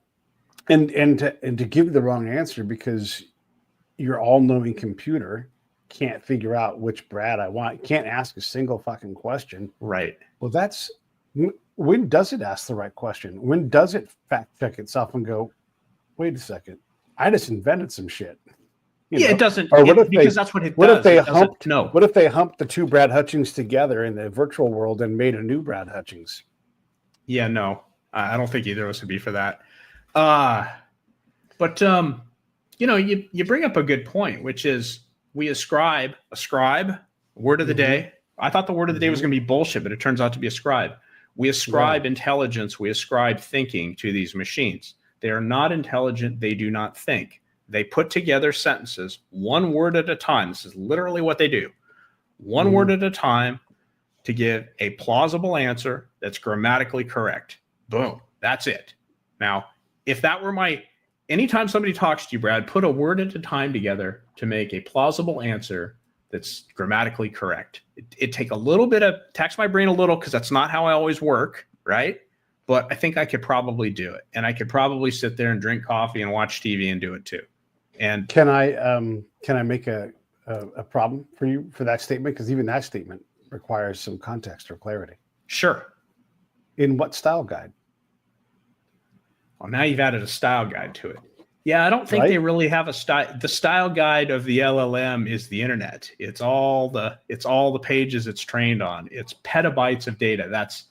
And to give the wrong answer because your all-knowing computer can't figure out which Brad I want. Can't ask a single fucking question.
Right.
Well, that's... When does it ask the right question? When does it fact check itself and go, wait a second, I just invented some shit?
It doesn't. Or what if because that's what it does.
What if they humped? No. What if they humped the two Brad Hutchings together in the virtual world and made a new Brad Hutchings?
Yeah, no, I don't think either of us would be for that. But you bring up a good point, which is we ascribe word of the day. I thought the word of the day was going to be bullshit, but it turns out to be ascribe. We ascribe intelligence, we ascribe thinking to these machines. They are not intelligent. They do not think. They put together sentences, one word at a time. This is literally what they do. One word at a time to give a plausible answer that's grammatically correct. Boom. That's it. Now, if that were anytime somebody talks to you, Brad, put a word at a time together to make a plausible answer that's grammatically correct. It take a little bit of tax my brain a little because that's not how I always work, right? but I think I could probably do it. And I could probably sit there and drink coffee and watch TV and do it too. And
Can I make a problem for you for that statement? Because even that statement requires some context or clarity.
sure.
In what style guide?
Well, now you've added a style guide to it. Yeah, I don't think
Right?
they really have a style. The style guide of the LLM is the internet. It's all the pages it's trained on. It's petabytes of data. That's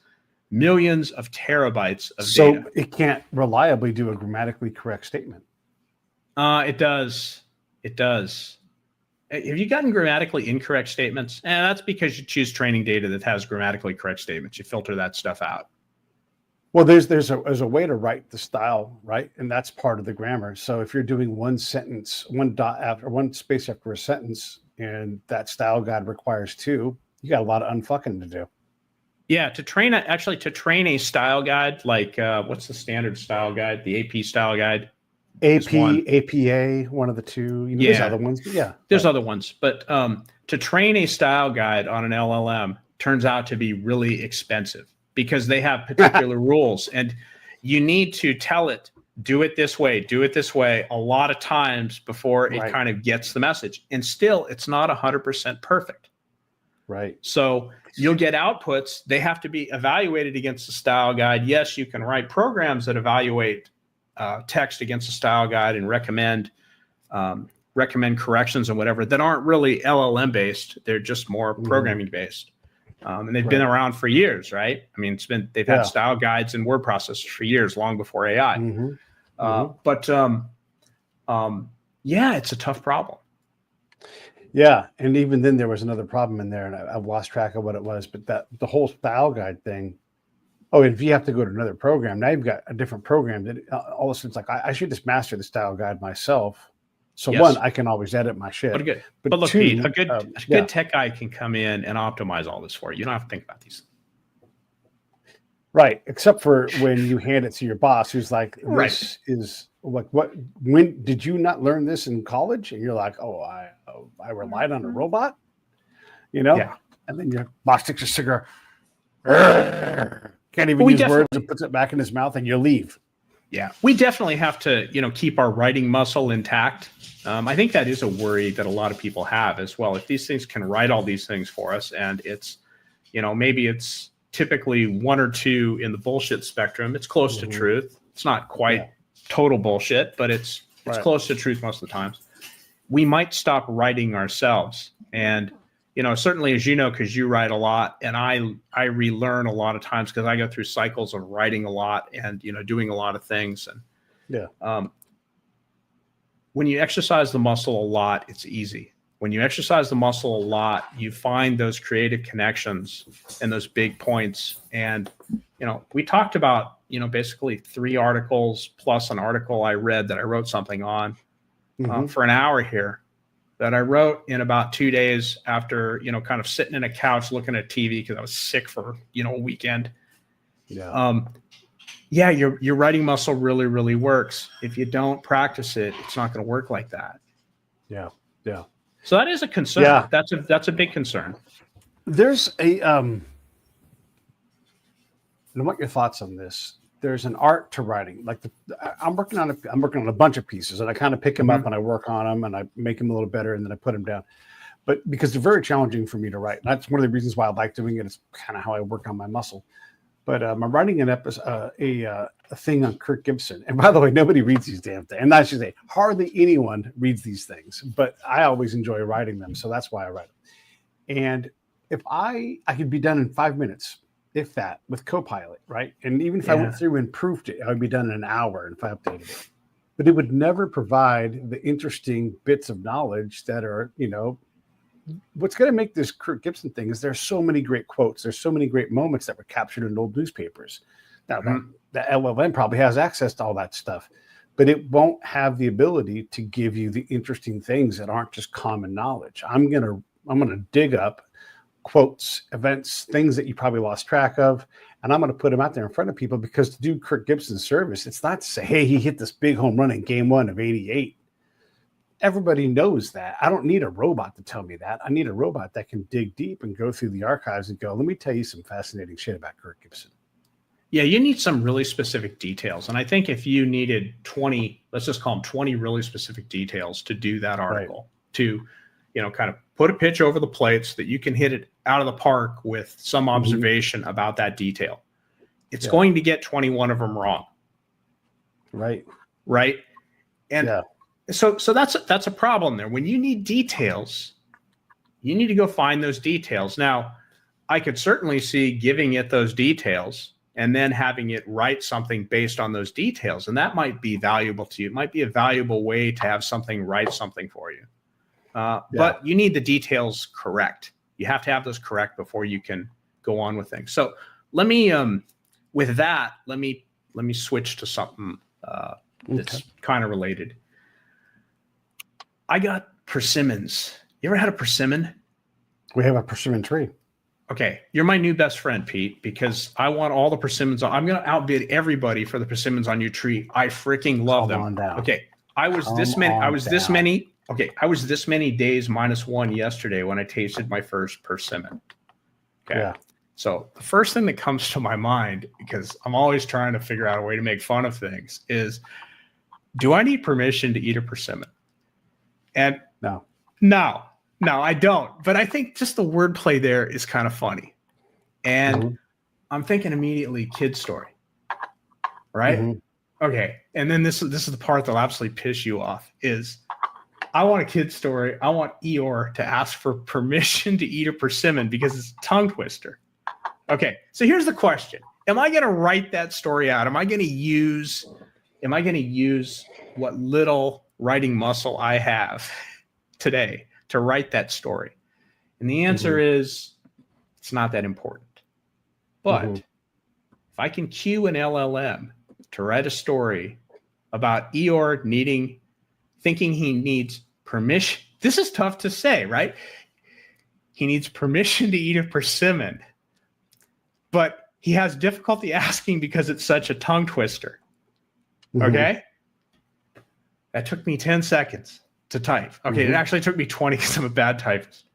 millions of terabytes of
So
data.
it can't reliably do a grammatically correct statement.
It does. It does. Have you gotten grammatically incorrect statements? That's because you choose training data that has grammatically correct statements. You filter that stuff out.
Well, there's a way to write the style, right? And that's part of the grammar. So if you're doing one sentence, one dot after one space after a sentence, and that style guide requires two, you got a lot of unfucking to do.
Yeah, to train a style guide, like what's the standard style guide? The AP style guide.
AP,
One.
APA, one of the two. You know, there's other ones. But yeah,
there's other ones, but to train a style guide on an LLM turns out to be really expensive because they have particular rules, and you need to tell it, do it this way a lot of times before it kind of gets the message. And still, it's not 100% perfect.
Right.
So you'll get outputs. They have to be evaluated against the style guide. Yes, you can write programs that evaluate text against the style guide and recommend corrections and whatever that aren't really LLM based. They're just more programming based. And they've been around for years, right? I mean, they've had style guides and word processors for years, long before AI. But it's a tough problem.
Yeah, and even then there was another problem in there, and I've lost track of what it was. But that the whole style guide thing. Oh, if you have to go to another program, now you've got a different program that all of a sudden it's like I should just master the style guide myself. So one, I can always edit my shit.
But look, two, Pete, a good tech guy can come in and optimize all this for you. You don't have to think about these.
Right, except for when you hand it to your boss, who's like, "This is like what? When did you not learn this in college?" And you're like, "Oh, I relied on a robot," you know.
Yeah.
And then your boss takes a cigar, can't even use words, and puts it back in his mouth, and you leave.
Yeah, we definitely have to, keep our writing muscle intact. I think that is a worry that a lot of people have as well. If these things can write all these things for us, and it's, maybe it's typically one or two in the bullshit spectrum, it's close to truth. It's not quite total bullshit, but it's close to truth most of the times. We might stop writing ourselves. And, certainly, as you know, because you write a lot, and I relearn a lot of times because I go through cycles of writing a lot and, doing a lot of things. And when you exercise the muscle a lot, it's easy. When you exercise the muscle a lot, you find those creative connections and those big points. And, we talked about, basically 3 articles plus an article I read that I wrote something on for an hour here that I wrote in about 2 days after, kind of sitting in a couch looking at TV because I was sick for, a weekend. Your writing muscle really, really works. If you don't practice it, it's not going to work like that.
Yeah.
So that is a concern.
Yeah.
That's a big concern.
There's a and I want your thoughts on this. There's an art to writing. Like I'm working on a bunch of pieces, and I kind of pick them up and I work on them and I make them a little better, and then I put them down. But because they're very challenging for me to write, and that's one of the reasons why I like doing it. It's kind of how I work on my muscle. But I'm writing an episode, a thing on Kirk Gibson. And by the way, nobody reads these damn things. And I should say, hardly anyone reads these things. But I always enjoy writing them, so that's why I write them. And if I could be done in 5 minutes, if that, with Copilot, right? And even if I went through and proofed it, I would be done in an hour if I updated it. But it would never provide the interesting bits of knowledge that are, what's going to make this Kirk Gibson thing is there's so many great quotes. There's so many great moments that were captured in old newspapers. Now, the LLM probably has access to all that stuff, but it won't have the ability to give you the interesting things that aren't just common knowledge. I'm gonna dig up quotes, events, things that you probably lost track of, and I'm going to put them out there in front of people because to do Kirk Gibson's service, it's not to say, hey, he hit this big home run in game 1 of '88. Everybody knows that. I don't need a robot to tell me that. I need a robot that can dig deep and go through the archives and go, let me tell you some fascinating shit about Kirk Gibson.
Yeah, you need some really specific details. And I think if you needed 20, let's just call them 20 really specific details to do that article, to, kind of put a pitch over the plate so that you can hit it out of the park with some observation about that detail. It's going to get 21 of them wrong.
Right.
And so that's a problem there. When you need details, you need to go find those details. Now, I could certainly see giving it those details and then having it write something based on those details. And that might be valuable to you. It might be a valuable way to have something write something for you. But you need the details correct. You have to have those correct before you can go on with things. So let me, with that, let me switch to something that's kind of related. I got persimmons. You ever had a persimmon?
We have a persimmon tree.
Okay, you're my new best friend, Pete, because I want all the persimmons. I'm going to outbid everybody for the persimmons on your tree. I freaking love them. Okay, I was this many days -1 yesterday when I tasted my first persimmon. Okay. Yeah. So the first thing that comes to my mind, because I'm always trying to figure out a way to make fun of things, is, do I need permission to eat a persimmon? And no, I don't. But I think just the wordplay there is kind of funny. And I'm thinking immediately kid story, right? Okay. And then this is the part that'll absolutely piss you off is, I want a kid story. I want Eeyore to ask for permission to eat a persimmon because it's a tongue twister. Okay. So here's the question. Am I going to write that story out? Am I going to use what little writing muscle I have today to write that story? And the answer is, it's not that important. But if I can cue an LLM to write a story about Eeyore thinking he needs permission. This is tough to say, right? He needs permission to eat a persimmon, but he has difficulty asking because it's such a tongue twister. Okay. That took me 10 seconds to type. Okay. It actually took me 20 because I'm a bad typist.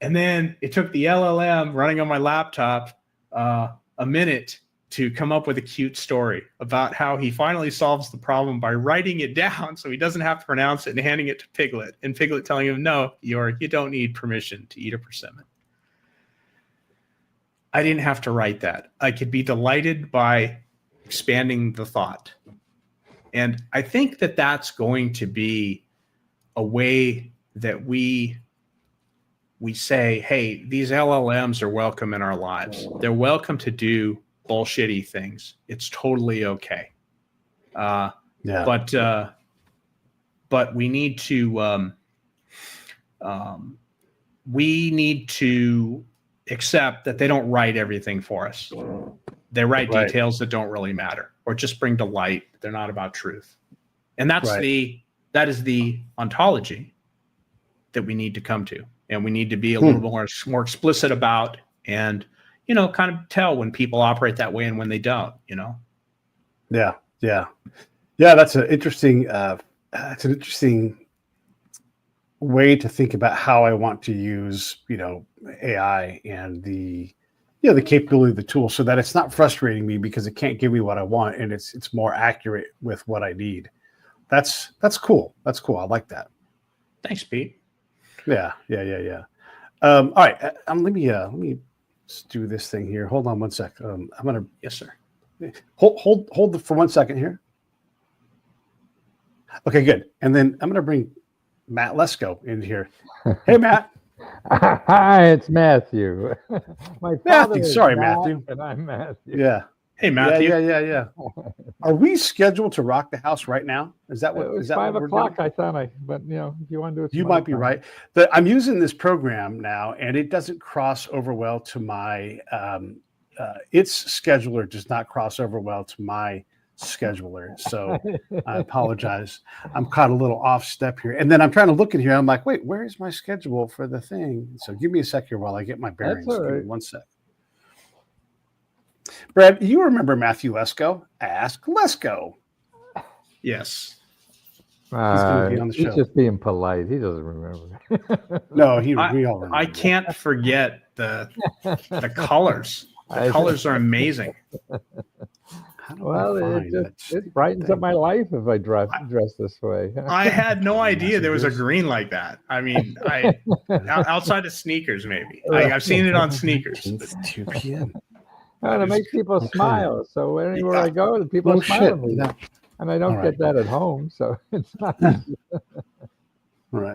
And then it took the LLM running on my laptop a minute to come up with a cute story about how he finally solves the problem by writing it down so he doesn't have to pronounce it and handing it to Piglet, and Piglet telling him, no, you don't need permission to eat a persimmon. I didn't have to write that. I could be delighted by expanding the thought. And I think that that's going to be a way that we say, hey, these LLMs are welcome in our lives. They're welcome to do bullshitty things. It's totally okay. But we need to accept that they don't write everything for us. They write details that don't really matter, or just bring to light. They're not about truth. And that is the ontology that we need to come to. And we need to be a little bit more explicit about, and kind of tell when people operate that way and when they don't,
Yeah. That's an interesting, way to think about how I want to use, AI and the capability of the tool, so that it's not frustrating me because it can't give me what I want, and it's more accurate with what I need. That's cool. That's cool. I like that.
Thanks, Pete.
Yeah. All right. Let me just do this thing here. Hold on one sec. I'm gonna.
Yes, sir.
Hold for 1 second here. Okay, good. And then I'm gonna bring Matt Lesko in here. Hey, Matt.
Hi, it's Matthew.
Matthew. Sorry, Matthew.
And I'm Matthew.
Yeah.
Hey, Matthew.
Yeah. Are we scheduled to rock the house right now? Is that what? Is that
5
what we're
o'clock?
doing?
I thought but if you want to do it,
you might be right. But I'm using this program now, and it doesn't cross over well to my. Its scheduler does not cross over well to my scheduler, so I apologize. I'm caught a little off step here, and then I'm trying to look in here. I'm like, wait, where is my schedule for the thing? So give me a sec here while I get my bearings.
That's all right.
Give me 1 sec. Brad, you remember Matthew Lesko? Ask Lesko.
Yes.
He's going to be on the show.
He's just being polite. He doesn't remember.
No, we all remember.
I can't forget the colors. The colors are amazing.
How do
Well,
I
it
find that
just
stupid
brightens up
thing?
my life if I dress this way.
I had no idea there was a
Messages.
green like that. I mean, outside of sneakers, maybe.
Right.
I've seen it on sneakers.
It's 2 p.m.
And it
That is-
makes people
Okay.
smile. So anywhere I go, the people
Oh
are smiling
shit!
at me.
No.
And I don't
All
get that at home, so it's not easy.
Right.